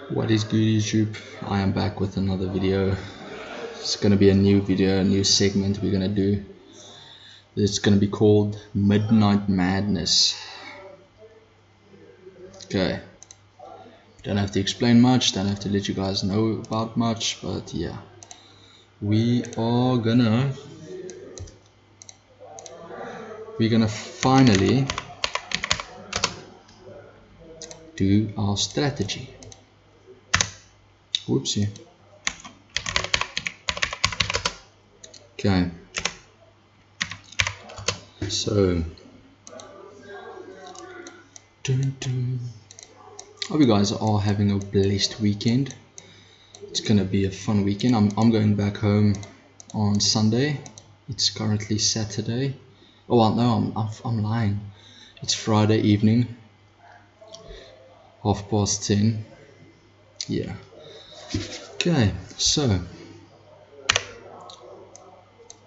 What is good, YouTube? I am back with another video. It's gonna be a new video, a new segment we're gonna do. It's gonna be called Midnight Madness. Okay, don't have to explain much, don't have to let you guys know about much, but yeah, we're gonna finally do our strategy. Whoopsie. Okay, so hope you guys are having a blessed weekend. It's gonna be a fun weekend. I'm going back home on Sunday. It's currently Saturday. Oh well, no, I'm lying. It's Friday evening, 10:30. Yeah. Okay, so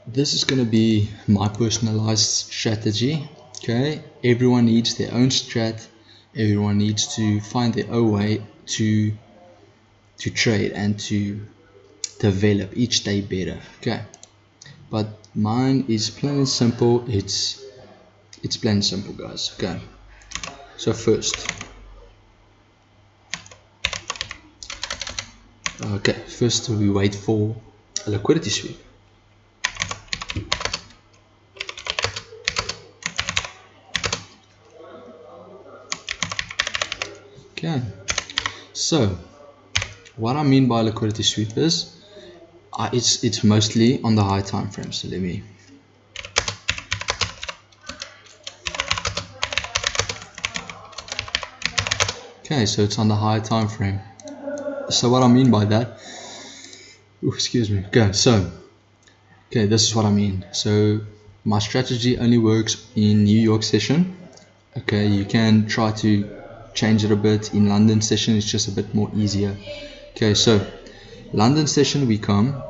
this is gonna be my personalized strategy. Okay, everyone needs their own strat. Everyone needs to find their own way to trade and to develop each day better. Okay, but mine is plain and simple. It's plain and simple, guys. Okay, so first, we wait for a liquidity sweep. Okay, so what I mean by liquidity sweep is it's mostly on the high time frame. So let me so it's on the high time frame. So what I mean by that, excuse me. This is what I mean. So my strategy only works in New York session. Okay, you can try to change it a bit. In London session, it's just a bit more easier. Okay, so London session we come.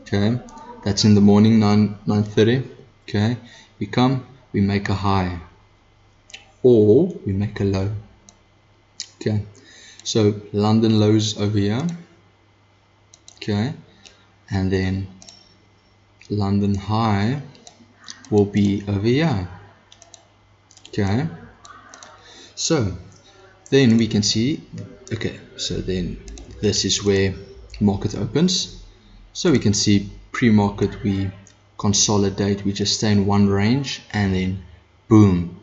Okay, that's in the morning, 9:30. Okay, we come, we make a high, or we make a low. Okay, so London lows over here. Okay, and then London high will be over here. Okay, so then we can see, okay, so then this is where market opens. So we can see pre-market we consolidate, we just stay in one range, and then boom,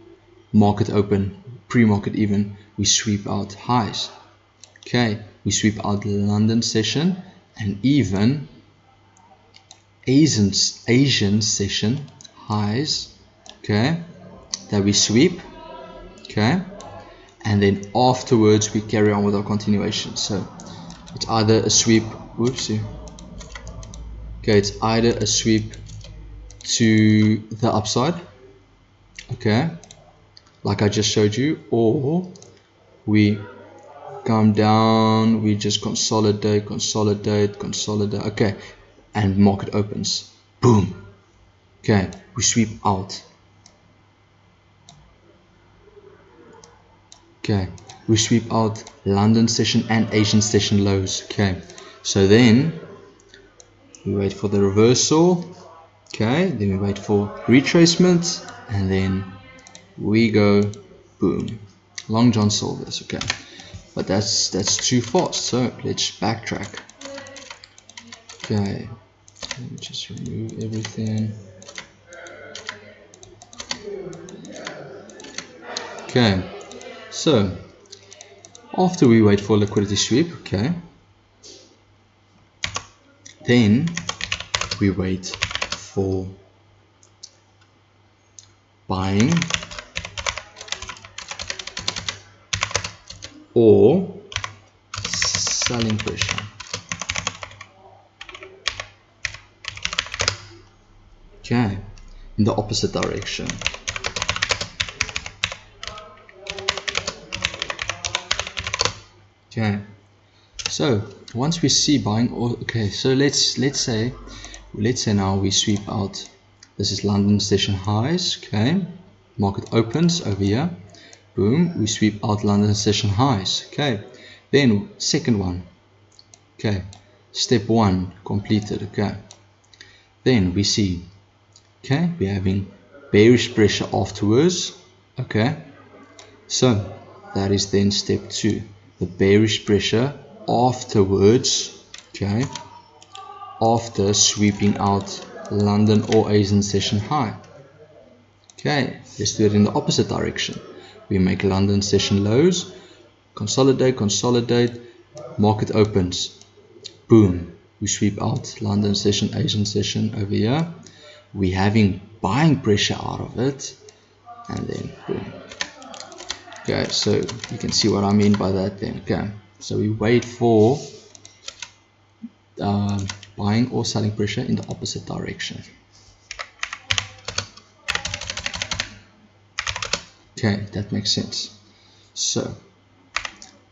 market open, pre-market even, we sweep out highs. Okay, we sweep out London session and even Asian session highs, okay, that we sweep. Okay, and then afterwards we carry on with our continuation. So it's either a sweep, whoopsie. Okay, it's either a sweep to the upside, okay, like I just showed you, or we come down, we just consolidate, okay, and market opens, boom, okay, we sweep out. Okay, we sweep out London session and Asian session lows. Okay, so then we wait for the reversal. Okay, then we wait for retracement, and then we go boom, Long John Silver's. Okay, but that's too fast, so let's backtrack. Okay, let me just remove everything. Okay, so after we wait for liquidity sweep, okay, then we wait for buying or selling pressure. Okay, in the opposite direction. Okay, so once we see buying, or okay, so let's say now we sweep out. This is London session highs. Okay, market opens over here. Boom, we sweep out London session highs. Okay, Then second one, okay, step 1 completed. Okay, then we see, okay, we're having bearish pressure afterwards. Okay, so that is then step 2, the bearish pressure afterwards. Okay, after sweeping out London or Asian session high. Okay, let's do it in the opposite direction. We make London session lows, consolidate, market opens, boom, we sweep out London session, Asian session over here. We're having buying pressure out of it, and then boom. Okay, so you can see what I mean by that then. Okay, so we wait for buying or selling pressure in the opposite direction. Okay, that makes sense. So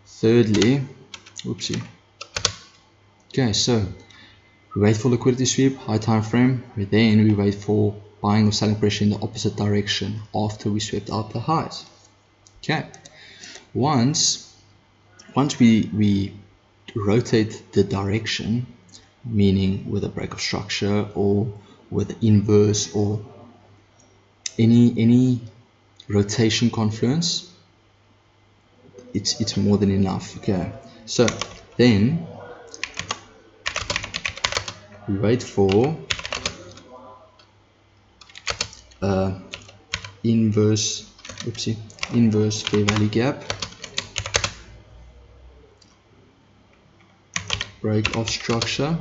thirdly, oopsie. Okay, so we wait for liquidity sweep, high time frame. Then we wait for buying or selling pressure in the opposite direction after we swept out the highs. Okay, once we rotate the direction, meaning with a break of structure or with inverse or any rotation confluence, it's more than enough. Okay, so then we wait for inverse fair value gap, break of structure,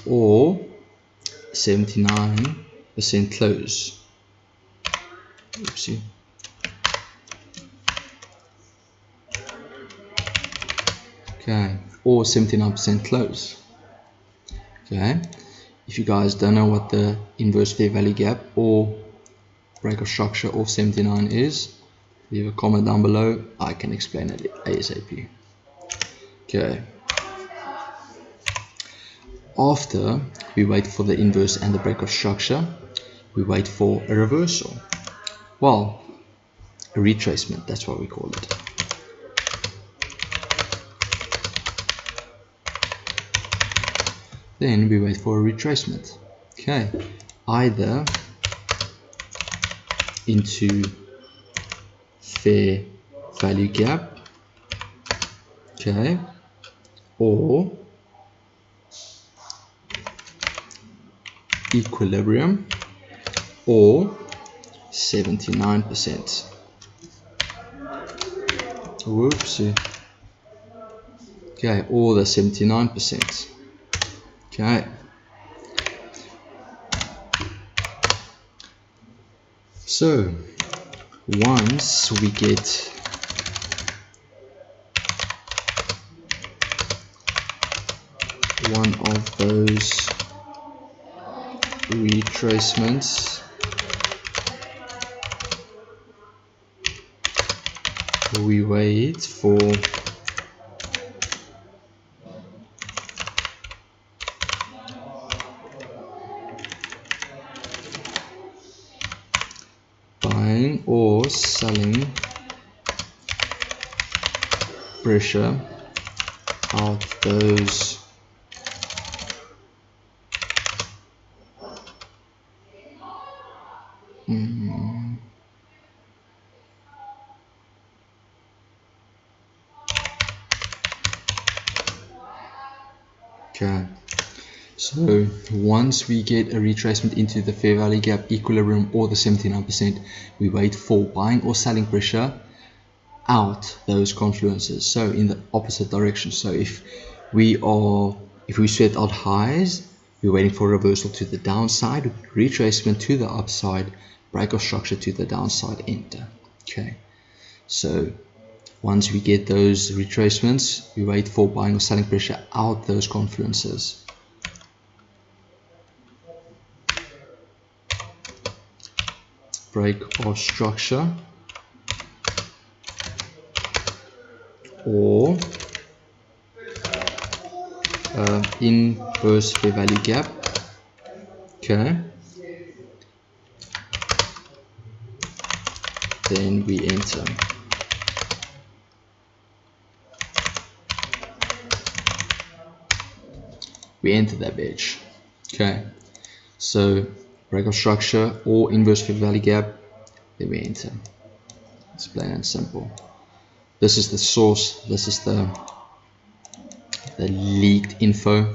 or 79% close. Oopsie. Okay, or 79% close. Okay, if you guys don't know what the inverse fair value gap or break of structure of 79 is, leave a comment down below. I can explain it ASAP. Okay, after we wait for the inverse and the break of structure, we wait for a reversal. Well, a retracement, that's what we call it. Then we wait for a retracement. Okay, either into fair value gap, okay, or equilibrium, or 79%. Whoopsie. Okay, or the 79%. Okay. So once we get one of those retracements, we wait for buying or selling pressure out those okay, so once we get a retracement into the fair value gap, equilibrium, or the 79%, we wait for buying or selling pressure out those confluences, so in the opposite direction. So if we sweat out highs, we're waiting for reversal to the downside, retracement to the upside, break of structure to the downside, enter. Okay, so once we get those retracements, we wait for buying or selling pressure out those confluences. Break of structure, or inverse fair value gap. Okay, then we enter. we enter that bitch. Okay, so break of structure or inverse fair value gap, then we enter. It's plain and simple. This is the source, this is the leaked info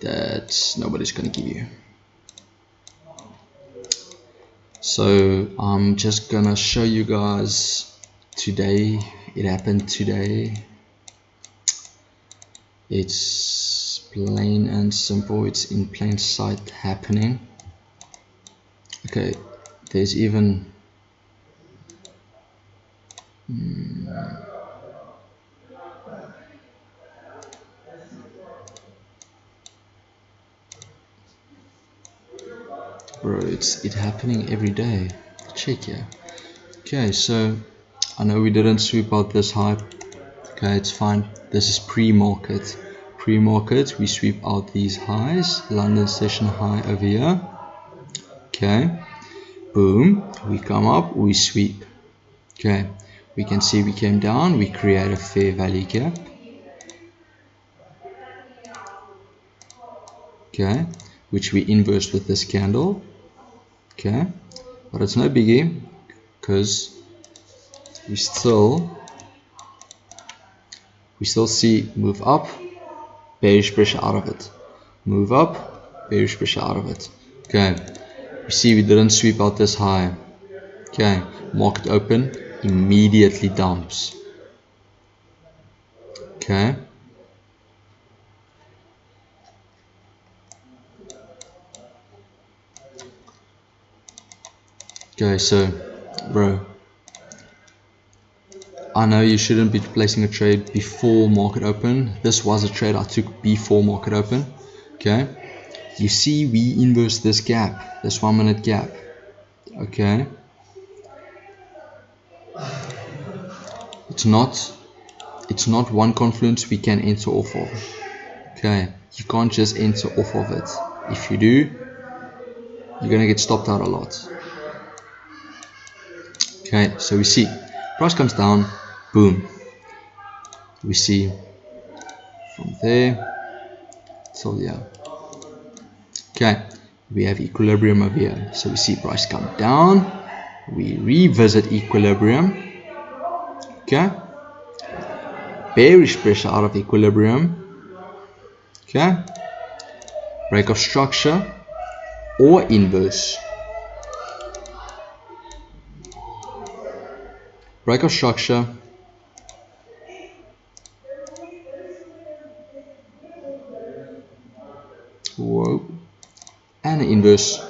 that nobody's gonna give you. So I'm just gonna show you guys today. It happened today. It's plain and simple. It's in plain sight happening. Okay, there's even bro, it's happening every day. Check here. Okay, so I know we didn't sweep out this high. Okay, it's fine. This is pre-market. Pre-market, we sweep out these highs. London session high over here. Okay, boom, we come up, we sweep. Okay, we can see we came down, we create a fair value gap. Okay, which we inverse with this candle. Okay, but it's no biggie because we still see move up, bearish pressure out of it, move up, bearish pressure out of it. Okay, you see we didn't sweep out this high. Okay, market open, immediately dumps. Okay, so bro, I know you shouldn't be placing a trade before market open. This was a trade I took before market open. Okay, you see we inverse this gap, this 1 minute gap. Okay, it's not one confluence we can enter off of. Okay, you can't just enter off of it. If you do, you're gonna get stopped out a lot. Okay, so we see price comes down, boom, we see from there till here. Okay, we have equilibrium over here, so we see price come down, we revisit equilibrium. Okay, bearish pressure out of equilibrium. Okay, break of structure or inverse. Break of structure, whoa, and inverse.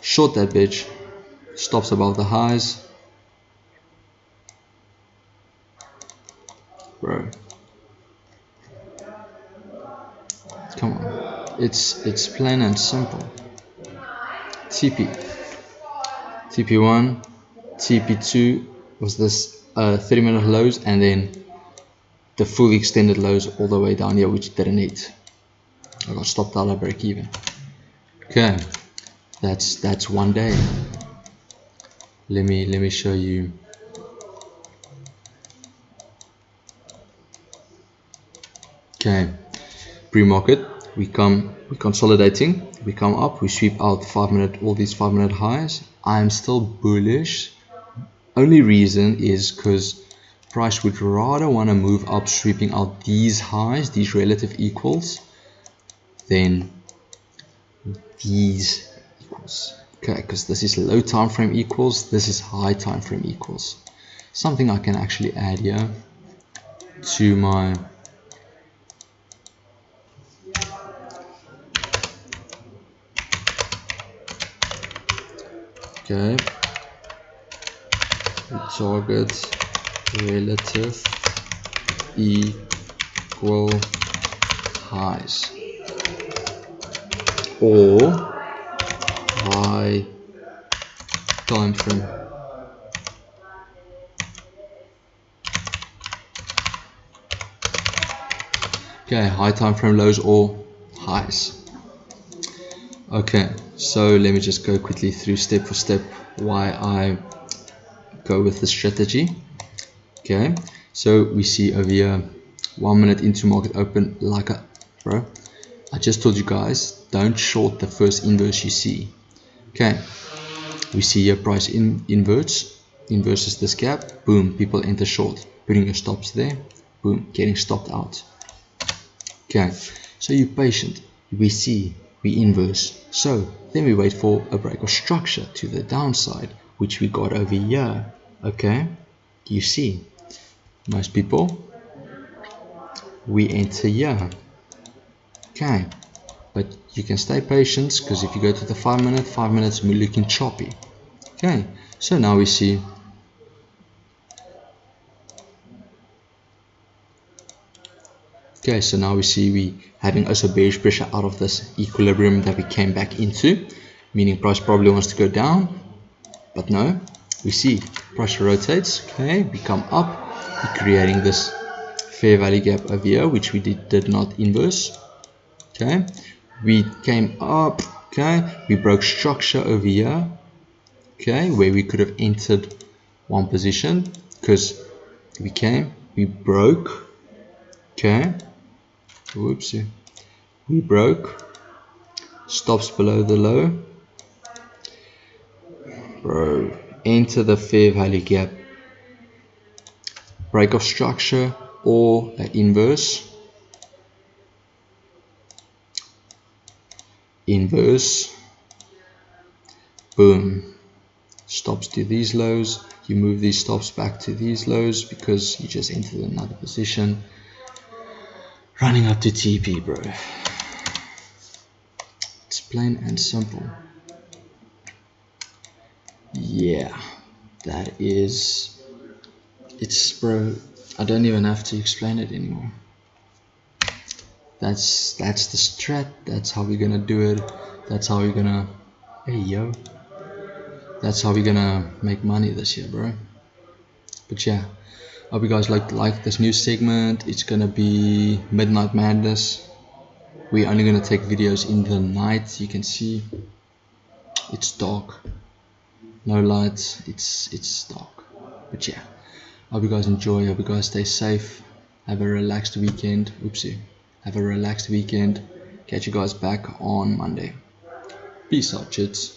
Short that bitch, stops above the highs. Bro, come on, it's plain and simple. TP1, TP2 was this 30-minute lows, and then the full extended lows all the way down here, which didn't hit. I got stopped out at break even. Okay, that's one day. Let me show you. Okay, pre-market, we consolidating, we come up, we sweep out all these 5-minute highs. I'm still bullish. Only reason is because price would rather want to move up, sweeping out these highs, these relative equals, than these equals. Okay, because this is low time frame equals, this is high time frame equals. Something I can actually add here to my okay, we target relative equal highs or high time frame. Okay, high time frame lows or highs. Okay, so let me just go quickly through step for step why I go with this strategy. Okay, so we see over here 1 minute into market open, like a bro, I just told you guys, don't short the first inverse you see. Okay, we see here price inverses this gap, boom, people enter short, putting your stops there, boom, getting stopped out. Okay, so you're patient, we see, we inverse, so then we wait for a break of structure to the downside, which we got over here. Okay, you see, most people, we enter here. Okay, but you can stay patient, because if you go to the 5 minutes we're looking choppy. Okay, so now we see we having also bearish pressure out of this equilibrium that we came back into, meaning price probably wants to go down, but no, we see price rotates. Okay, we come up, we're creating this fair value gap over here, which we did not inverse. Okay, we came up, okay, we broke structure over here, okay, where we could have entered one position, because we broke, okay, whoopsie, we broke, stops below the low, bro, enter the fair value gap, break of structure or an inverse, boom, stops to these lows, you move these stops back to these lows because you just entered another position, running up to TP, bro. It's plain and simple. Yeah, that is, it's, bro, I don't even have to explain it anymore. That's the strat, that's how we're gonna do it, that's how we're gonna, hey yo, that's how we're gonna make money this year, bro. But yeah, hope you guys like this new segment. It's gonna be Midnight Madness. We're only gonna take videos in the night. You can see it's dark, no lights, it's dark. But yeah, hope you guys enjoy, hope you guys stay safe, have a relaxed weekend. Oopsie, have a relaxed weekend. Catch you guys back on Monday. Peace out, chits.